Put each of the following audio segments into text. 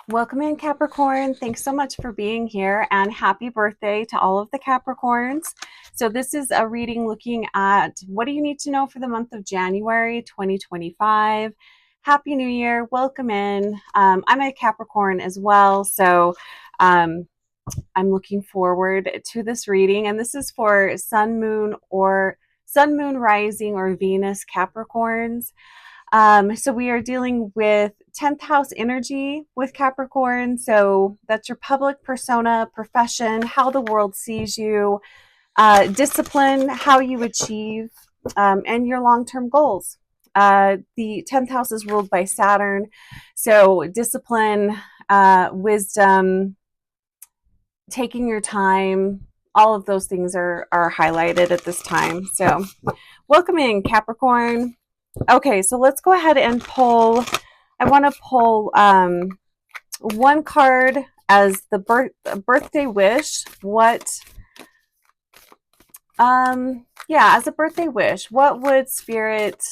Welcome in, Capricorn. Thanks so much for being here, and happy birthday to all of the Capricorns. So this is a reading looking at what do you need to know for the month of January 2025. Happy New Year. Welcome in. I'm a Capricorn as well, so um, I'm looking forward to this reading, and this is for Sun, Moon, Rising, or Venus Capricorns. So we are dealing with 10th house energy with Capricorn. So that's your public persona, profession, how the world sees you, discipline, how you achieve, and your long-term goals. The 10th house is ruled by Saturn. So discipline, wisdom, taking your time, all of those things are highlighted at this time. So welcome in, Capricorn. Okay, so let's go ahead and pull. I want to pull one card as the birthday wish. As a birthday wish, what would Spirit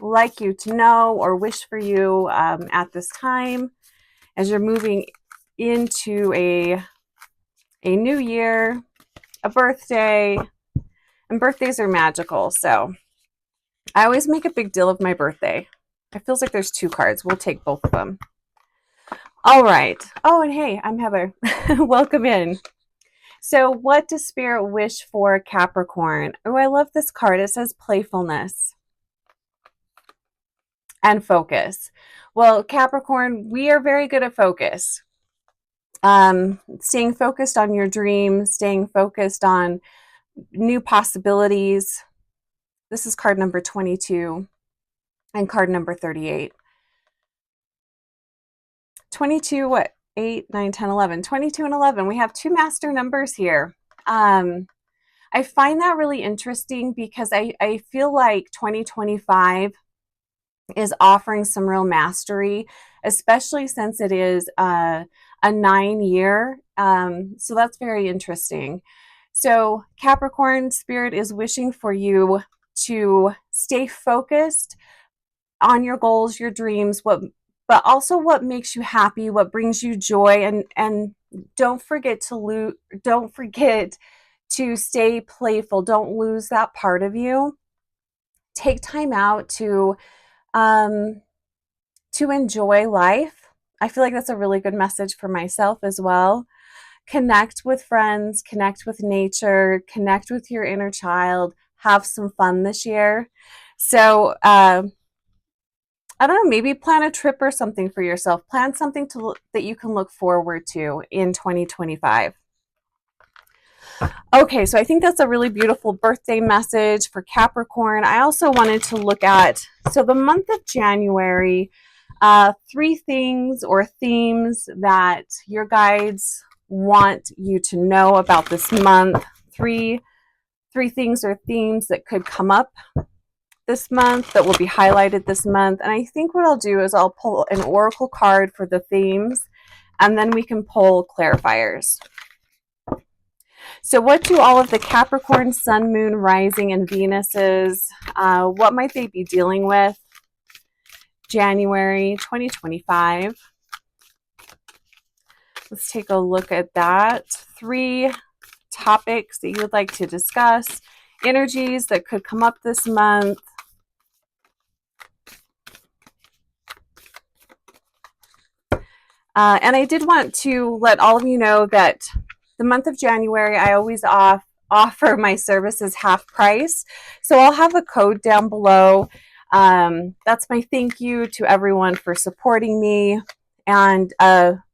like you to know or wish for you at this time as you're moving into a new year, a birthday, and birthdays are magical, so I always make a big deal of my birthday. It feels like there's two cards. We'll take both of them. All right. Oh, and hey, I'm Heather. Welcome in. So what does Spirit wish for Capricorn? Oh, I love this card. It says playfulness and focus. Well, Capricorn, we are very good at focus. Staying focused on your dreams, staying focused on new possibilities. This is card number 22 and card number 38. 22, what? 8, 9, 10, 11. 22 and 11. We have two master numbers here. I find that really interesting because I feel like 2025 is offering some real mastery, especially since it is a 9-year. So that's very interesting. So Capricorn, Spirit is wishing for you to stay focused on your goals, your dreams, but also what makes you happy, what brings you joy, and don't forget to stay playful. Don't lose that part of you. Take time out to enjoy life. I feel like that's a really good message for myself as well. Connect with friends, connect with nature, connect with your inner child, have some fun this year. So I don't know, maybe plan a trip or something for yourself. Plan something that you can look forward to in 2025. Okay, so I think that's a really beautiful birthday message for Capricorn. I also wanted to look at, so the month of January, 3 things or themes that your guides want you to know about this month. Three things or themes that could come up this month that will be highlighted this month. And I think what I'll do is I'll pull an oracle card for the themes, and then we can pull clarifiers. So what do all of the Capricorn, Sun, Moon, Rising, and Venuses, what might they be dealing with January 2025? Let's take a look at that. 3 topics that you would like to discuss, energies that could come up this month. And I did want to let all of you know that the month of January, I always offer my services half price. So I'll have a code down below. That's my thank you to everyone for supporting me, and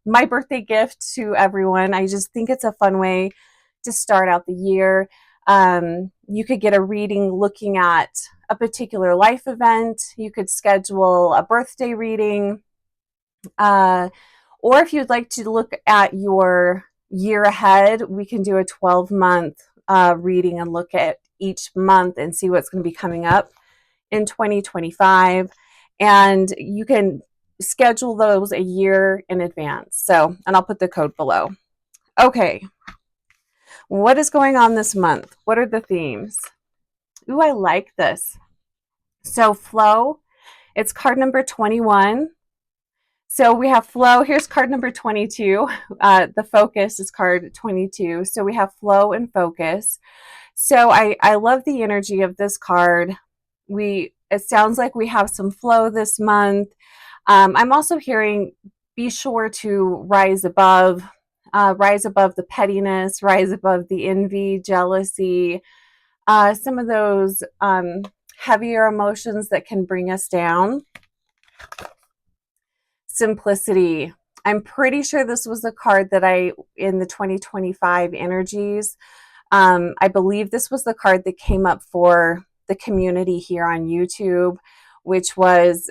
my birthday gift to everyone. I just think it's a fun way to start out the year. You could get a reading looking at a particular life event. You could schedule a birthday reading. Or if you'd like to look at your year ahead, we can do a 12-month reading and look at each month and see what's going to be coming up in 2025. And you can schedule those a year in advance. So, and I'll put the code below. Okay. What is going on this month? What are the themes? Ooh, I like this. So flow, it's card number 21. So we have flow. Here's card number 22. The focus is card 22. So we have flow and focus. So I love the energy of this card. It sounds like we have some flow this month. I'm also hearing be sure to rise above the pettiness, rise above the envy, jealousy, some of those heavier emotions that can bring us down. Simplicity. I'm pretty sure this was the card that in the 2025 energies, I believe this was the card that came up for the community here on YouTube, which was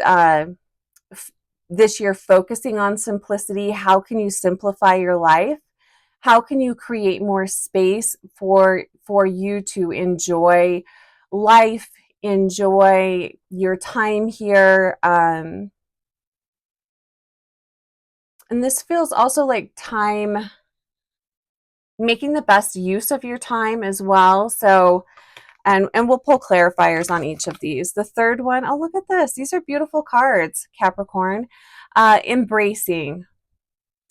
this year focusing on simplicity. How can you simplify your life? How can you create more space for you to enjoy life, enjoy your time here? And this feels also like time, making the best use of your time as well. So, and we'll pull clarifiers on each of these. The third one, oh, look at this. These are beautiful cards, Capricorn. Embracing.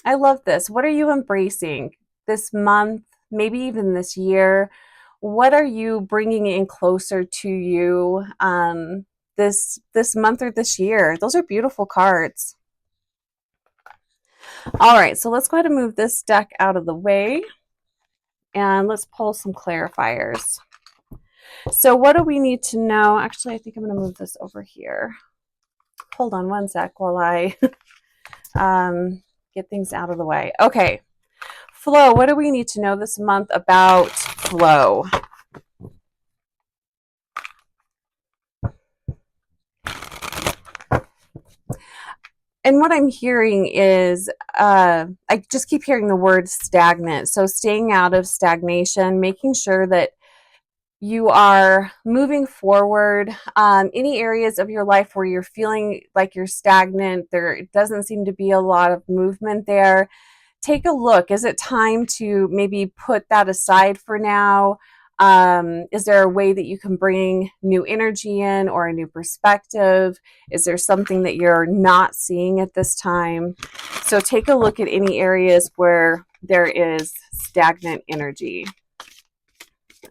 I love this. What are you embracing this month, maybe even this year? What are you bringing in closer to you this month or this year? Those are beautiful cards. All right, so let's go ahead and move this deck out of the way and let's pull some clarifiers. So what do we need to know? Actually, I think I'm going to move this over here. Hold on one sec while I get things out of the way. Okay, flow. What do we need to know this month about flow? And what I'm hearing is, I just keep hearing the word stagnant. So staying out of stagnation, making sure that you are moving forward. Any areas of your life where you're feeling like you're stagnant, there doesn't seem to be a lot of movement there. Take a look. Is it time to maybe put that aside for now? Is there a way that you can bring new energy in or a new perspective? Is there something that you're not seeing at this time? So take a look at any areas where there is stagnant energy.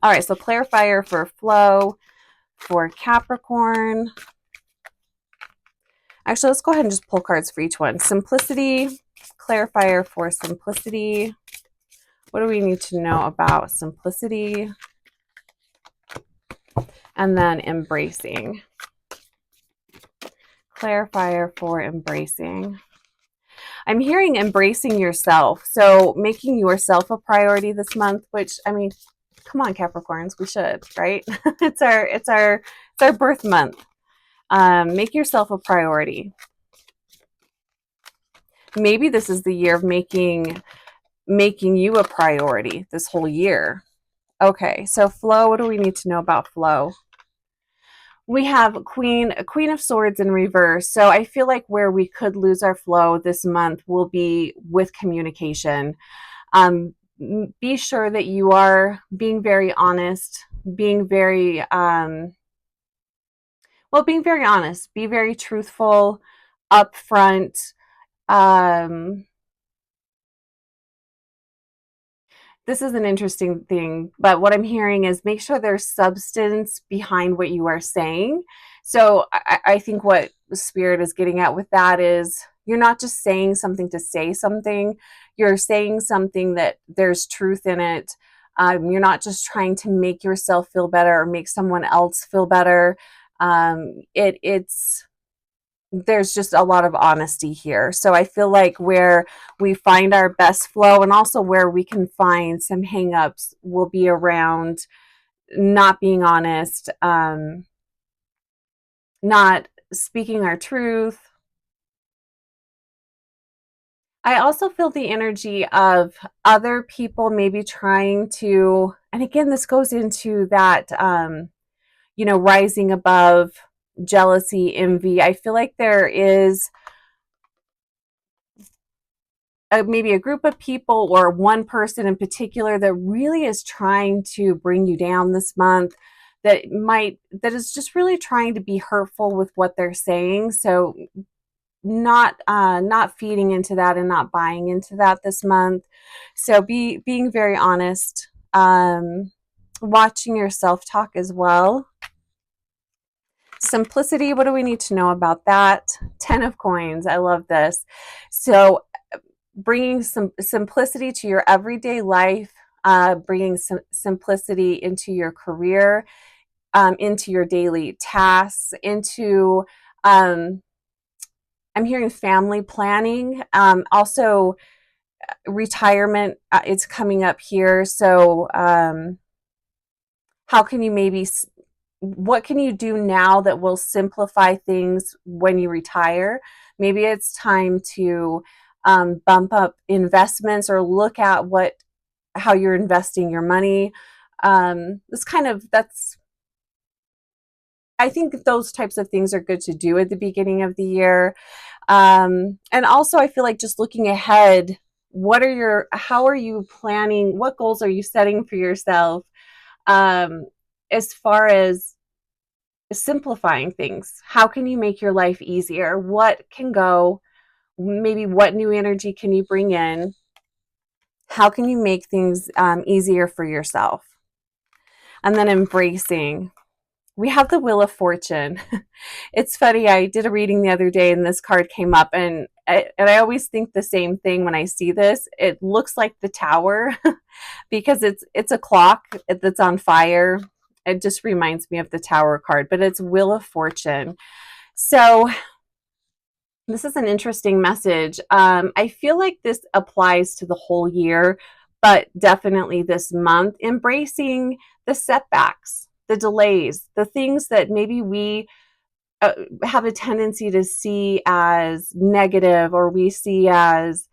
All right, so clarifier for flow for Capricorn. Actually, let's go ahead and just pull cards for each one. Simplicity, clarifier for simplicity. What do we need to know about simplicity? And then embracing. Clarifier for embracing. I'm hearing embracing yourself. So making yourself a priority this month, which, I mean, come on, Capricorns, we should, right? it's our birth month. Make yourself a priority. Maybe this is the year of making you a priority this whole year. Okay, so flow, what do we need to know about flow? We have Queen of Swords in reverse. So I feel like where we could lose our flow this month will be with communication. Be sure that you are being very honest, being very honest, be very truthful, upfront. This is an interesting thing, but what I'm hearing is make sure there's substance behind what you are saying. So I think what the Spirit is getting at with that is you're not just saying something to say something, you're saying something that there's truth in it. You're not just trying to make yourself feel better or make someone else feel better. There's just a lot of honesty here. So I feel like where we find our best flow and also where we can find some hangups will be around not being honest, not speaking our truth. I also feel the energy of other people maybe trying to, and again, this goes into that, rising above jealousy, envy. I feel like there is maybe a group of people or one person in particular that really is trying to bring you down this month, that is just really trying to be hurtful with what they're saying. So not feeding into that and not buying into that this month. So being very honest, watching your self-talk as well. Simplicity, what do we need to know about that? 10 of coins. I love this. So bringing some simplicity to your everyday life, bringing some simplicity into your career, into your daily tasks, into I'm hearing family planning, also retirement. It's coming up here. So how can you maybe, what can you do now that will simplify things when you retire? Maybe it's time to bump up investments or look at how you're investing your money. That's I think those types of things are good to do at the beginning of the year. And also I feel like just looking ahead, how are you planning? What goals are you setting for yourself? As far as simplifying things, how can you make your life easier? What can go? Maybe what new energy can you bring in? How can you make things easier for yourself? And then embracing. We have the Wheel of Fortune. It's funny, I did a reading the other day and this card came up, and I always think the same thing when I see this. It looks like the Tower because it's a clock that's on fire. It just reminds me of the Tower card, but it's Wheel of Fortune. So this is an interesting message. I feel like this applies to the whole year, but definitely this month. Embracing the setbacks, the delays, the things that maybe we have a tendency to see as negative, or we see as,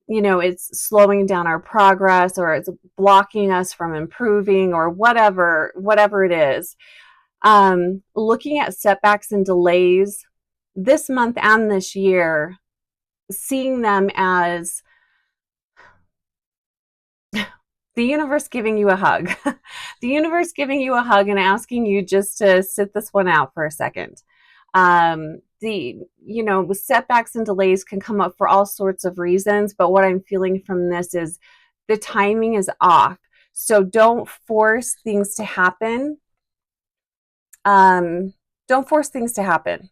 it's slowing down our progress, or it's blocking us from improving, or whatever it is. Looking at setbacks and delays this month and this year, seeing them as the universe giving you a hug. The universe giving you a hug and asking you just to sit this one out for a second. Setbacks and delays can come up for all sorts of reasons, but what I'm feeling from this is the timing is off. So don't force things to happen. Don't force things to happen.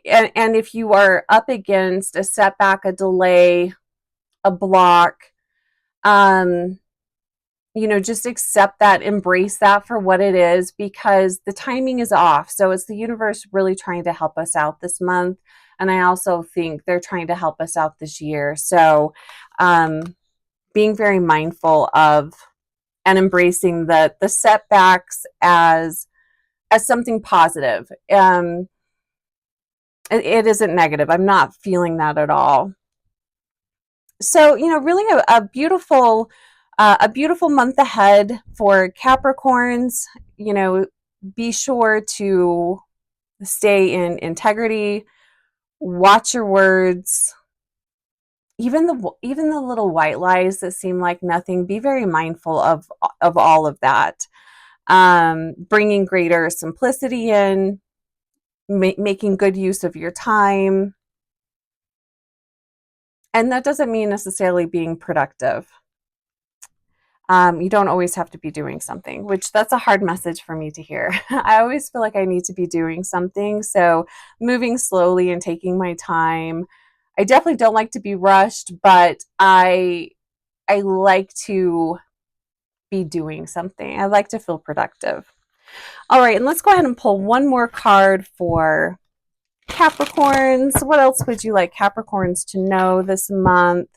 And if you are up against a setback, a delay, a block, just accept that, embrace that for what it is, because the timing is off. So it's the universe really trying to help us out this month. And I also think they're trying to help us out this year. So being very mindful of and embracing the setbacks as something positive. It isn't negative. I'm not feeling that at all. So, really a beautiful month ahead for Capricorns. Be sure to stay in integrity, watch your words, even the little white lies that seem like nothing. Be very mindful of all of that. Bringing greater simplicity in, making good use of your time. And that doesn't mean necessarily being productive. You don't always have to be doing something, which that's a hard message for me to hear. I always feel like I need to be doing something. So moving slowly and taking my time. I definitely don't like to be rushed, but I like to be doing something. I like to feel productive. All right, and let's go ahead and pull one more card for Capricorns. What else would you like Capricorns to know this month?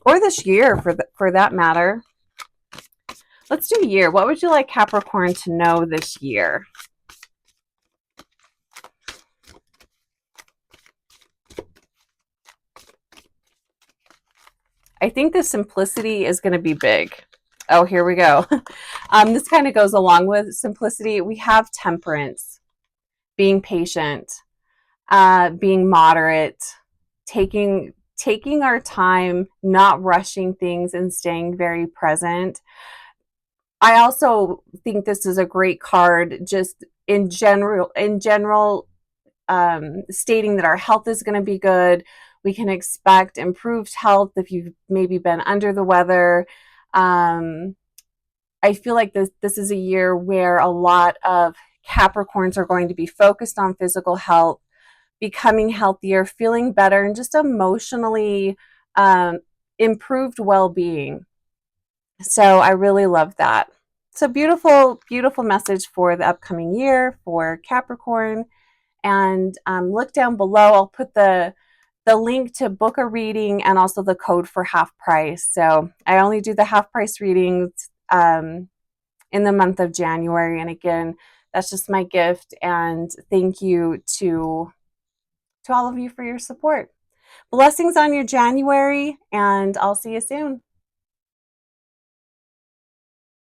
Or this year, for that matter. Let's do year. What would you like Capricorn to know this year? I think the simplicity is going to be big. Oh, here we go. This kind of goes along with simplicity. We have temperance, being patient, being moderate, taking our time, not rushing things, and staying very present. I also think this is a great card just in general stating that our health is going to be good. We can expect improved health if you've maybe been under the weather. I feel like this is a year where a lot of Capricorns are going to be focused on physical health, becoming healthier, feeling better, and just emotionally improved well-being. So I really love that. It's a beautiful, beautiful message for the upcoming year for Capricorn. And look down below. I'll put the link to book a reading and also the code for half price. So I only do the half price readings in the month of January. And again, that's just my gift. And thank you to all of you for your support. Blessings on your January, and I'll see you soon.